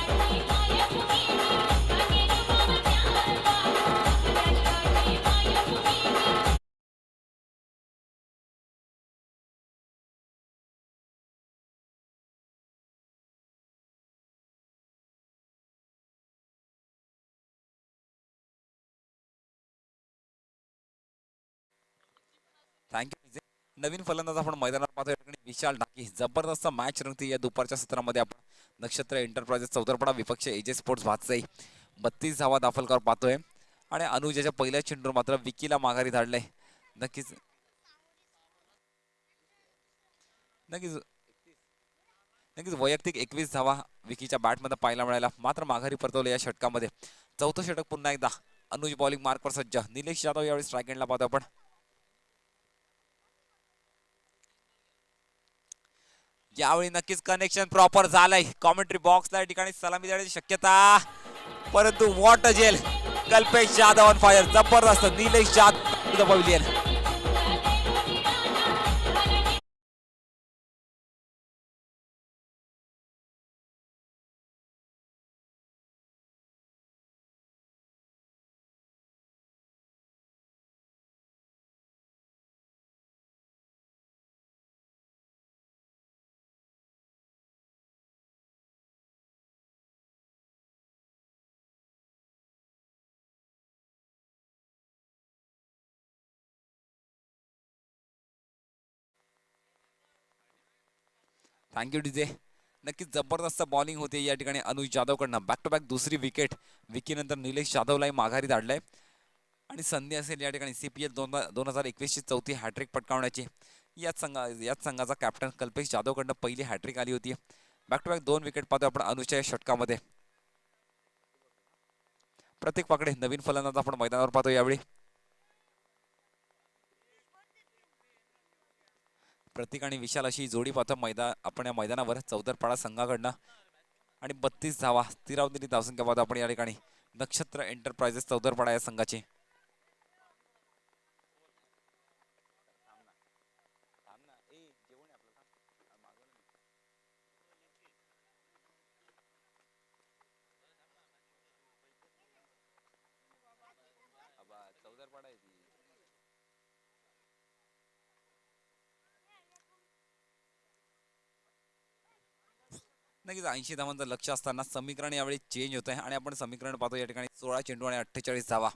Thank you. नवीन फलंदाज आपण मैदानावर पाहतोय. विशाल ढाकी. जबरदस्त मॅच रंगती या दुपारच्या सत्रामध्ये आपण नक्षत्र एंटरप्राइजेस चौदरपाडा विपक्ष एजे स्पोर्ट्स भातसाई 32 धावा दाखलकर पाहतोय. आणि अनुजाच्या पहिल्या चेंडूवर मात्र विकीला माघारी धाडलंय. नक्कीच नक्कीच नक्कीच वैयक्तिक 21 धावा विकीच्या बॅटमध्ये पाहायला मिळाला. मात्र माघारी परतवलं या षटकामध्ये. चौथं षटक पुन्हा एकदा. अनुज बॉलिंग मार्कवर सज्ज. निलेश जाधव यावेळी स्ट्राईक एंडला पाहतो आपण. यावेळी नक्कीच कनेक्शन प्रॉपर झालंय. कॉमेंट्री बॉक्सला या ठिकाणी सलामी देण्याची शक्यता. परंतु what a jail. Kalpesh Jadhav on fire. जबरदस्त. Nilesh Jadhav pavilion. Thank you DJ. नक्कीच जबरदस्त बॉलिंग होते या ठिकाणी अनुज जाधवकडनं. बॅक टू बॅक दुसरी विकेट. विकी नंतर निलेश जाधवलाही माघारी धाडलंय. आणि संधी असेल या ठिकाणी CPL 2021 ची चौथी हॅट्रिक पटकावण्याची. याच संघाचा कॅप्टन कल्पेश जाधवकडनं पहिली हॅट्रिक आली होती. बॅक टू बॅक 2 विकेट पाहतो आपण अनुजच्या षटकामध्ये. प्रत्येक पाकडे नवीन फलंदाज आपण मैदानावर पाहतो यावेळी. प्रतीक आणि विशाल अशी जोडी पाहतो आपण या मैदानावर चौदरपाडा संघाकडनं. आणि 32 धावा स्थिरावलेली धावसंख्या पाहतो आपण या ठिकाणी नक्षत्र एंटरप्राइजेस चौदरपाडा या संघाची. नक्कीच 80 धावांचं लक्ष असताना समीकरण यावेळी चेंज होत आहे. आणि आपण समीकरण पाहतो या ठिकाणी 16 चेंडू आणि 48 धावा.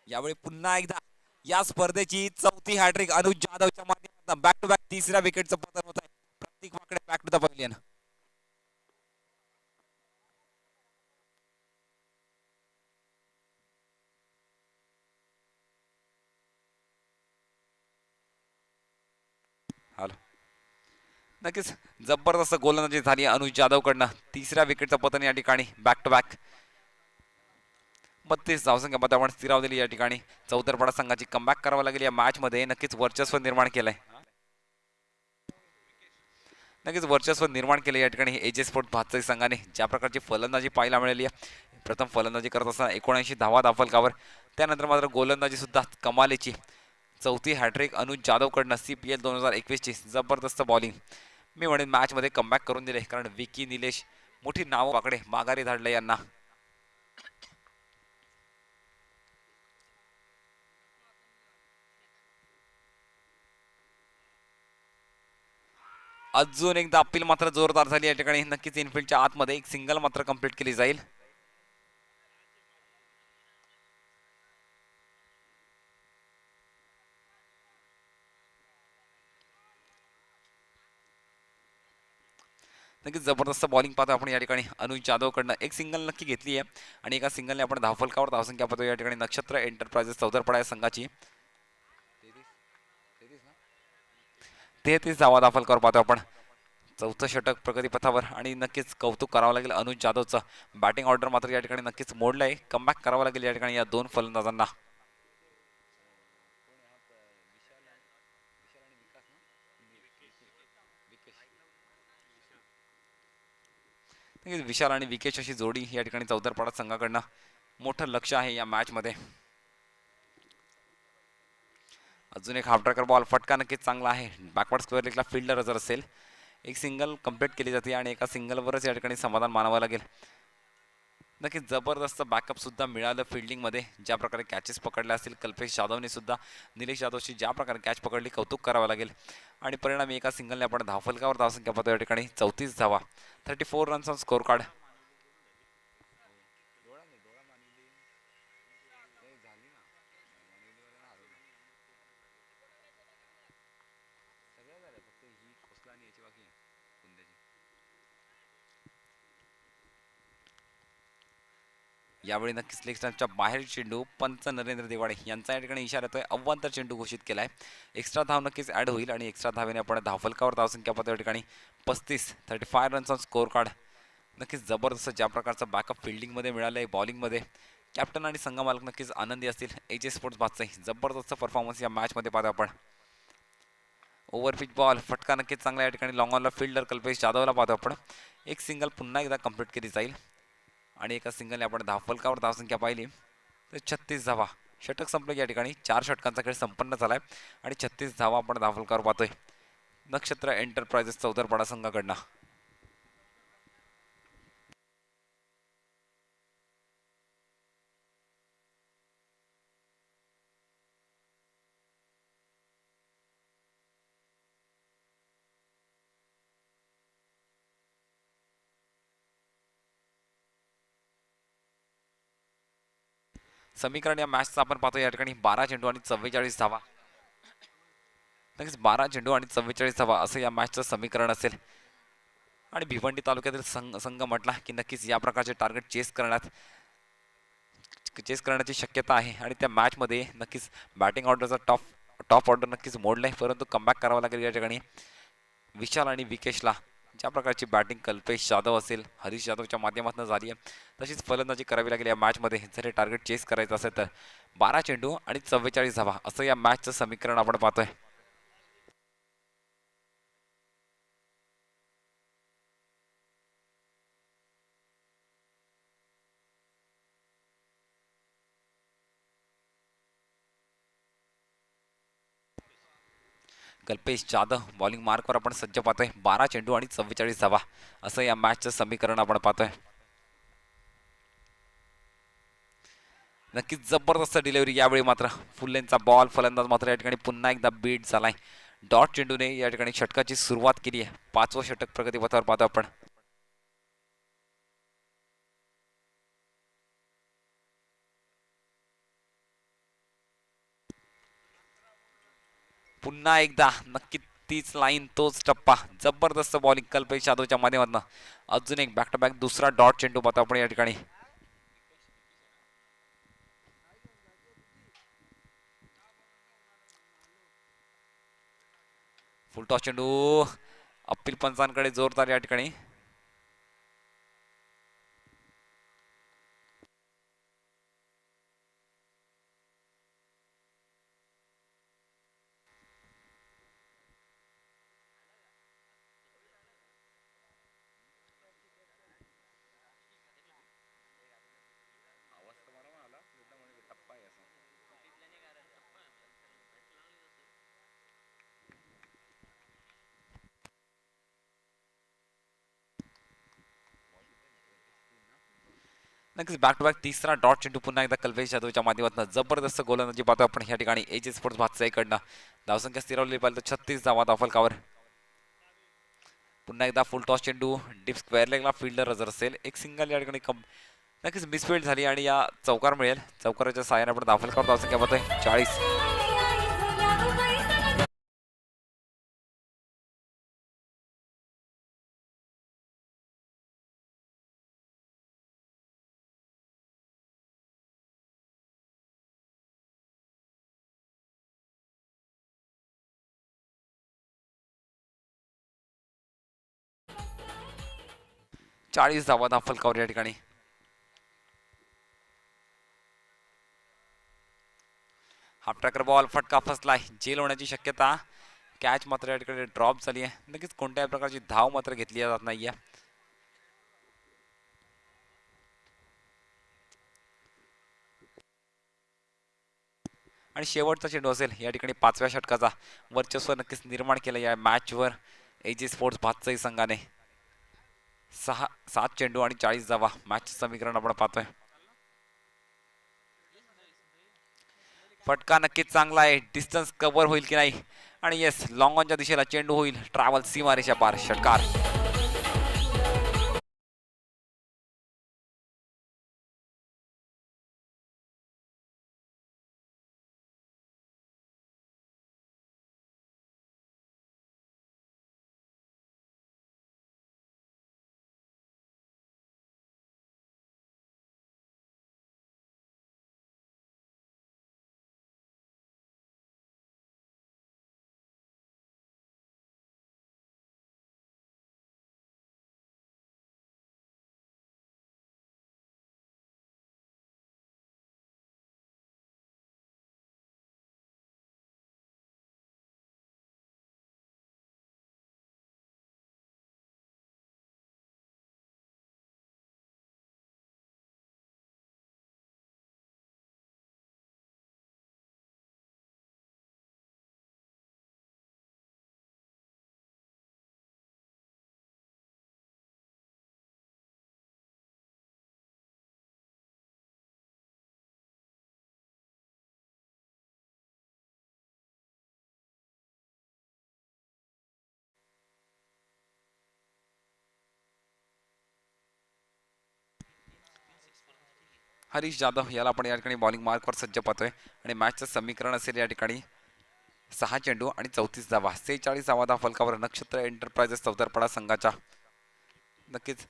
यावेळी पुन्हा एकदा या स्पर्धेची चौथी हॅट्रिक अनुज जाधवच्या माध्यमातून. बॅक टू बॅक तिसऱ्या विकेटचं पतन होत आहे. प्रतीक वाकडे बॅक टू द पवेलियन. नक्कीच जबरदस्त गोलंदाजी झाली अनुज जाधवकडनं. तिसऱ्या विकेटचं पतन या ठिकाणी. बॅक टू बॅक 32 धावसंख्या मध्ये आपण स्थिरावलेली या ठिकाणी चौदरपाडा संघाची कमबॅक करावं लागेल. या मॅच मध्ये नक्कीच वर्चस्व निर्माण केलंय. नक्कीच वर्चस्व निर्माण केले या ठिकाणी एजे स्पोर्ट भातसाई संघाने. ज्या प्रकारची फलंदाजी पाहायला मिळाली आहे, प्रथम फलंदाजी करत असताना 79 धावा दाफलकावर, त्यानंतर मात्र गोलंदाजी सुद्धा कमालीची. चौथी हॅट्रिक अनुज जाधवकडनं CPL 2021ची जबरदस्त बॉलिंग. मी म्हणेन मॅचमध्ये कमबॅक करून दिले, कारण विकी निलेश मोठी नाव वाकडे माघारी धाडले यांना. अजून एकदा अपील मात्र जोरदार झाली या ठिकाणी. नक्कीच इनफिल्डच्या आतमध्ये एक सिंगल मात्र कंप्लीट केली जाईल. नक्कीच जबरदस्त बॉलिंग पाहतो आपण या ठिकाणी. अनुज जाधवकडनं एक सिंगल नक्की घेतली आहे आणि एका सिंगलने आपण धावफलकावर धावसंख्या पाहतो या ठिकाणी. नक्षत्र एंटरप्राइजेस चौदरपडा या संघाची 33 धावा धावफलकावर पाहतो आपण. चौथं षटक प्रगतीपथावर आणि नक्कीच कौतुक करावं लागेल अनुज जाधवचं. बॅटिंग ऑर्डर मात्र या ठिकाणी नक्कीच मोडलंय. कमबॅक करावं लागेल या ठिकाणी या दोन फलंदाजांना. विशाल आणि विकेश अशी जोडी या ठिकाणी चौदरपाडा संघाकडनं मोठं लक्ष आहे या मॅच मध्ये. अजून एक हाफ ट्रॅकर बॉल, फटका नक्कीच चांगला आहे. बॅकवर्ड स्क्वेअर लेगला फिल्डर जर असेल, एक सिंगल कंप्लीट केली जाते आणि एका सिंगलवरच या ठिकाणी समाधान मानावं लागेल. नक्कीच जबरदस्त बॅकअप सुद्धा मिळालं फिल्डिंग मध्ये. ज्या प्रकारे कॅचेस पकडले असतील कल्पेश जाधवने सुद्धा निलेश जाधवशी ज्या प्रकारे कॅच पकडली, कौतुक करावं लागेल. आणि परिणामी एका सिंगलने आपण धावफलकावर धावसंख्या पाहतो या ठिकाणी 34 धावा, 34 रन्स ऑन स्कोर कार्ड. यावेळी नक्कीच लेग स्टंपच्या बाहेर चेंडू. पंच नरेंद्र देवाडे यांचा या ठिकाणी इशारा येतोय. अव्वंतर चेंडू घोषित केलाय. एक्स्ट्रा धाव नक्कीच ऍड होईल आणि एक्स्ट्रा धावेने आपण धावफलकावर धावसंख्या पाहतो या ठिकाणी 35 रन्स ऑन स्कोर कार्ड. नक्कीच जबरदस्त ज्या प्रकारचा बॅकअप फिल्डिंगमध्ये मिळालं आहे, बॉलिंगमध्ये कॅप्टन आणि संघ मालक नक्कीच आनंदी असतील. एजे स्पोर्ट्स भातसाई जबरदस्त परफॉर्मन्स या मॅचमध्ये पाहतो आपण. ओव्हरपिच बॉल, फटका नक्कीच चांगला या ठिकाणी. लॉंग ऑनला फिल्डर कल्पेश जाधवला पाहतो आपण. एक सिंगल पुन्हा एकदा कंप्लीट केली जाईल आणि एका सिंगलने आपण धावफलकावर धावसंख्या पाहिली तर 36 धावा. षटक संपलं या ठिकाणी. 4 षटकांचा खेळ संपन्न झालाय आणि 36 धावा आपण धावफलकावर पाहतोय नक्षत्र एंटरप्राइजेस चौदरपाडा संघाकडनं. समीकरण या मॅचचा आपण पाहतो या ठिकाणी. 12 चेंडू आणि 44 धावा. नक्कीच 12 चेंडू आणि 44 धावा असं या मॅचचं समीकरण असेल. आणि भिवंडी तालुक्यातील संघ म्हटला की नक्कीच या प्रकारचे टार्गेट चेस करण्याची शक्यता आहे. आणि त्या मॅचमध्ये नक्कीच बॅटिंग ऑर्डरचा टॉप ऑर्डर नक्कीच मोडलाय, परंतु कमबॅक करावं लागेल या ठिकाणी. विशाल आणि विकेशला ज्या प्रकारची बॅटिंग कल्पेश जाधव असेल, हरीश जाधवच्या माध्यमातून झाली आहे, तशीच फलंदाजी करावी लागेल या मॅचमध्ये जर हे टार्गेट चेस करायचं असेल तर. 12 चेंडू आणि 44 धावा असं या मॅचचं समीकरण आपण पाहतोय. कल्पेश जाधव बॉलिंग मार्कवर आपण सज्ज पाहतोय. 12 चेंडू आणि 44 धावा असं या मॅचचं समीकरण आपण पाहतोय. नक्कीच जबरदस्त डिलिव्हरी यावेळी मात्र. फुल्लेंचा बॉल, फलंदाज मात्र या ठिकाणी पुन्हा एकदा बीट झालाय. डॉट चेंडूने या ठिकाणी षटकाची सुरुवात केली आहे. 5वं षटक प्रगतीपथावर पाहतो आपण. पुन्हा एकदा नक्की तीच लाईन, तोच टप्पा. जबरदस्त बॉलिंग कल्पेश जाधवच्या माध्यमातून. अजून एक बॅक टू बॅक दुसरा डॉट चेंडू पाहतो आपण या ठिकाणी. फुलटॉस चेंडू. अपील पंचांकडे जोरदार या ठिकाणी. नक्कीच बॅक टू बॅक तिसरा डॉट चेंडू पुन्हा एकदा कल्पेश जाधवच्या माध्यमातून जबरदस्त गोलंदाजी पाहतो आपण या ठिकाणी एजे स्पोर्ट्स भातसाईकडनं. धावसंख्या स्थिरावली पाहिजे 36 धावा धावफलकावर. पुन्हा एकदा फुल टॉस चेंडू डीप स्क्वेअर लेगला फिल्डर जर असेल एक सिंगल या ठिकाणी नक्कीच मिसफिल्ड झाली आणि या चौकार मिळेल. चौकाराच्या साहाय्याने आपण धावफलकावर धावसंख्या पाहतोय 40. धावा धावफलकावर या ठिकाणी. हाफ ट्रॅकर बॉल फटका फसलाय, जेल होण्याची शक्यता. कॅच मात्र या ठिकाणी ड्रॉप झाली आहे. नक्कीच कोणत्याही प्रकारची धाव मात्र घेतली जात नाहीये. आणि शेवटचा चेंडू असेल या ठिकाणी 5व्या षटकाचा. वर्चस्व नक्कीच निर्माण केलं या मॅचवर एजे स्पोर्ट्स भातसाई संघाने. 7 चेंडू आणि 40 धावा मॅच समीकरण आपण पाहतोय. फटका नक्कीच चांगला आहे, डिस्टन्स कव्हर होईल की नाही. आणि येस, लॉंग ऑनच्या दिशेला चेंडू होईल ट्रॅव्हल सीमारेषा पार. षटकार. हरीश जाधव याला आपण या ठिकाणी बॉलिंग मार्कवर सज्ज पाहतोय. आणि मॅचचं समीकरण असेल या ठिकाणी 6 चेंडू आणि 34 धावा. 46 धावा धावफलकावर नक्षत्र एंटरप्राइजेस चौतरपडा संघाच्या. नक्कीच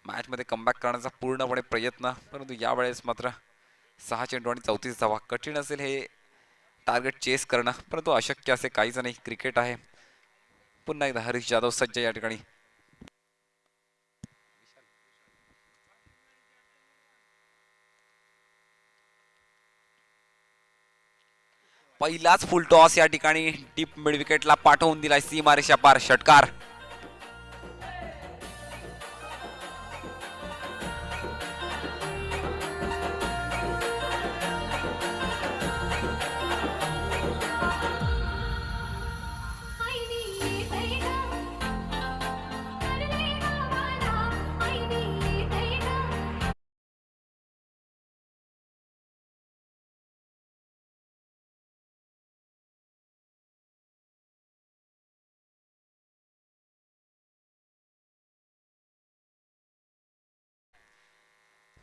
मॅचमध्ये कमबॅक करण्याचा पूर्णपणे प्रयत्न, परंतु यावेळेस मात्र 6 चेंडू आणि 34 धावा. कठीण असेल हे टार्गेट चेस करणं, परंतु अशक्य असे काहीच नाही. क्रिकेट आहे. पुन्हा एकदा हरीश जाधव सज्ज या ठिकाणी. पहिलाच फुल टॉस या ठिकाणी डीप मिड विकेटला पाठवून दिलाय सीमारेषा पार. षटकार.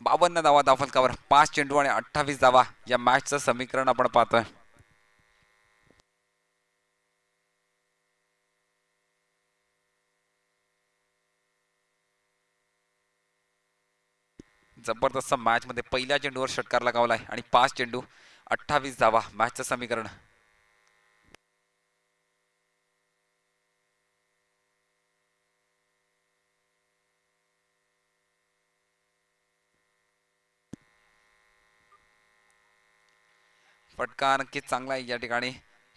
बावन्न धावा धावफलकावर. 5 चेंडू आणि 28 धावा या मॅचचं समीकरण आपण पाहतोय. जबरदस्त मॅच मध्ये पहिल्या चेंडूवर षटकार लगावलाय आणि 5 चेंडू 28 धावा मॅचचं समीकरण. फटका नक्कीच चांगला आहे या ठिकाणी.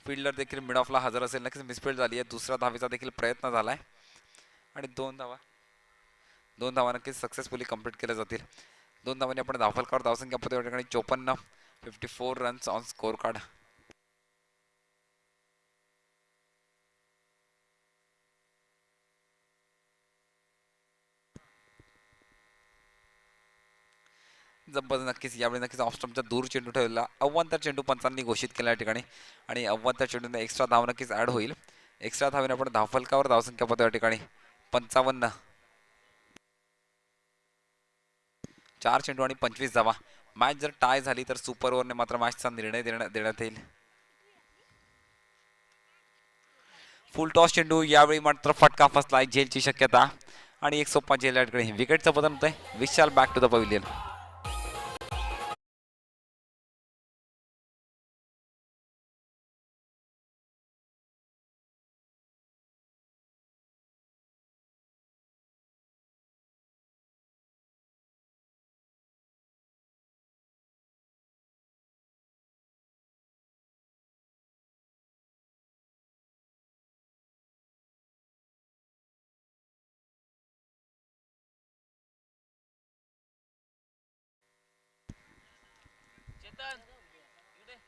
फिल्डर देखील मिड ऑफला हजर असेल. नक्कीच मिसफील्ड झाली आहे. दुसऱ्या धावेचा देखील प्रयत्न झालाय आणि 2 धावा नक्कीच सक्सेसफुली कंप्लीट केल्या जातील. 2 धावांनी आपण धावफलकावर धावसंख्या पाहतो या ठिकाणी 54. 54 रन्स ऑन स्कोर कार्ड. जबरदस्त नक्कीच यावेळी नक्कीच ऑफ स्टंपच्या दूर चेंडू ठेवलेला अव्वंतर चेंडू पंचांनी घोषित केला या ठिकाणी आणि अव्वंतर चेंडूने एक्स्ट्रा धाव नक्कीच ऍड होईल. एक्स्ट्रा धावेने आपण धावफलकावर धावसंख्या पाहतो या ठिकाणी 55. 4 चेंडू आणि 25 धावा. मॅच जर टाय झाली तर सुपर ओव्हरने मात्र मॅचचा निर्णय देण्यात येईल. फुल टॉस चेंडू यावेळी मात्र फटका फसलाय झेलची शक्यता आणि एक सोपा झेल या ठिकाणी विकेटचं बदल होतंय. विशाल बॅक टू द पवेलियन.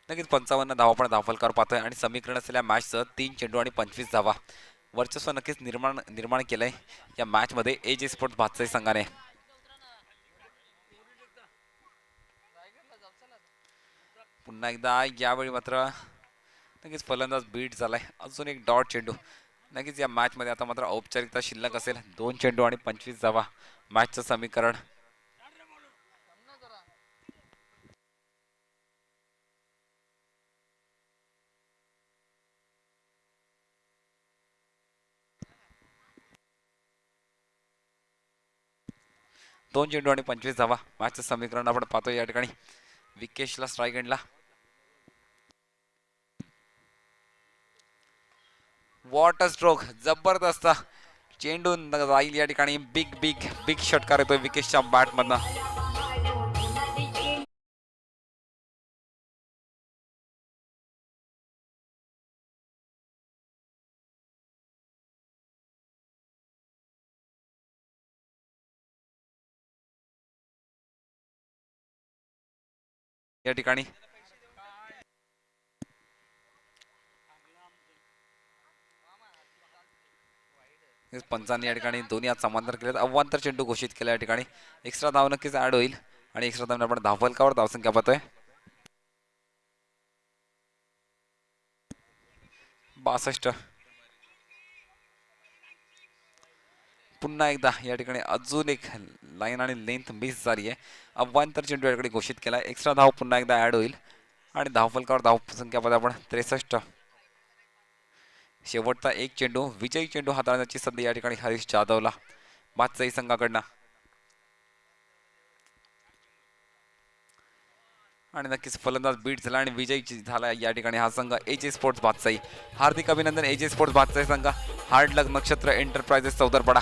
नक्कीच 55 धावा आपण धावफलकावर पाहतोय आणि समीकरण असलेल्या मॅचचं 3 चेंडू आणि 25 धावा वर्चस्व नक्कीच निर्माण केलंय या मॅच मध्ये एजे स्पोर्ट्स भातसाई संघाने. पुन्हा एकदा यावेळी मात्र नक्कीच फलंदाज बीट झालाय. अजून एक डॉट चेंडू. नक्कीच या मॅच मध्ये आता मात्र औपचारिकता शिल्लक असेल. 2 चेंडू आणि 25 धावा मॅचचं समीकरण. दोन चेंडू आणि 25 धावा मॅचचं समीकरण आपण पाहतोय या ठिकाणी. विकेशला स्ट्राईक एंडला. वॉटर स्ट्रोक जबरदस्त चेंडू राहील या ठिकाणी. बिग बिग बिग षटकार येतोय विकेशच्या बॅट मधनं. या ठिकाणी पंचांनी या ठिकाणी दोन्ही हात समांतर केलेत. अव्वंतर चेंडू घोषित केला या ठिकाणी. एक्स्ट्रा धाव नक्कीच ऍड होईल आणि एक्स्ट्रा धावने आपण धावफलकावर धावसंख्या पाहतोय 62. पुन्हा एकदा या ठिकाणी अजून एक लाईन आणि लेंथ मिस झाली आहे. अव्वंतर चेंडू या ठिकाणी घोषित केला. एक्स्ट्रा धाव पुन्हा एकदा ऍड होईल आणि धावफलकावर धावसंख्या पाहतोय आपण 63. शेवटचा एक चेंडू विजयी चेंडू हाताळण्याची संधी या ठिकाणी हरीश जाधवला भातसाई संघाकडनं. आणि नक्कीच फलंदाज बीट झाला आणि विजयी झाला या ठिकाणी हा संघ एजे स्पोर्ट्स भातसाई. हार्दिक अभिनंदन एजे स्पोर्ट्स भातसाई संघ. हार्ड लक नक्षत्र एंटरप्राइजेस चौदरपडा.